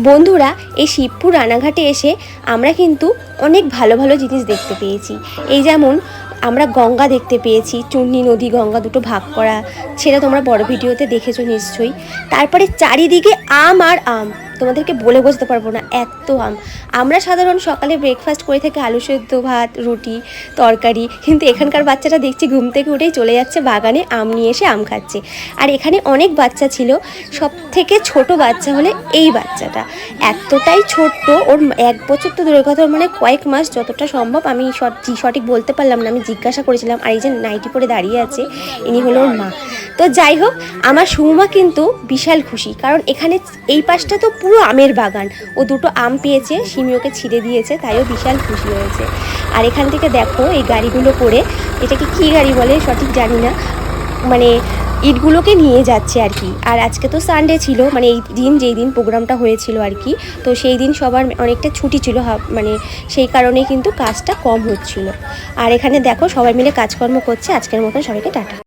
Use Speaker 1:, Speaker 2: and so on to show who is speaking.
Speaker 1: বন্ধুরা, এই শিবপুর রানাঘাটে এসে আমরা কিন্তু অনেক ভালো ভালো জিনিস দেখতে পেয়েছি। এই যেমন আমরা গঙ্গা দেখতে পেয়েছি, চূর্ণী নদী গঙ্গা দুটো ভাগ করা, সেটা তোমরা বড় ভিডিওতে দেখেছো নিশ্চয়ই। তারপরে চারিদিকে আম আর আম, তোমাদেরকে বলে বোঝাতে পারবো না, এত আম। আমরা সাধারণ সকালে ব্রেকফাস্ট করে থাকি আলু সেদ্ধ, ভাত, রুটি, তরকারি, কিন্তু এখানকার বাচ্চারা দেখছি ঘুম থেকে উঠেই চলে যাচ্ছে বাগানে আম নিয়ে এসে আম খাচ্ছে। আর এখানে অনেক বাচ্চা ছিল, সব থেকে ছোট বাচ্চা হলে এই বাচ্চাটা, এতটাই ছোট্ট, ওর 1 বছর তো দূরের কথা, মানে কয়েক মাস যতটা সম্ভব, আমি সঠিক বলতে পারলাম না, আমি জিজ্ঞাসা করেছিলাম। আর এই যে নাইটি পরে দাঁড়িয়ে আছে, ইনি হলো ওর মা। তো যাই হোক, আমার সুমা কিন্তু বিশাল খুশি, কারণ এখানে এই পাশটা তো পুরো আমের বাগান। ও দুটো আম পেয়েছে, সিমিওকে ছিঁড়ে দিয়েছে, তাইও বিশাল খুশি হয়েছে। আর এখান থেকে দেখো এই গাড়িগুলো করে, এটাকে কী গাড়ি বলে সঠিক জানি না, মানে ইটগুলোকে নিয়ে যাচ্ছে আর কি। আর আজকে তো সানডে ছিল, মানে এই দিন যেই দিন প্রোগ্রামটা হয়েছিল আর কি, তো সেই দিন সবার অনেকটা ছুটি ছিল, মানে সেই কারণে কিন্তু কাজটা কম হচ্ছিল। আর এখানে দেখো সবাই মিলে কাজকর্ম করছে। আজকের মতন সবাইকে টাটা।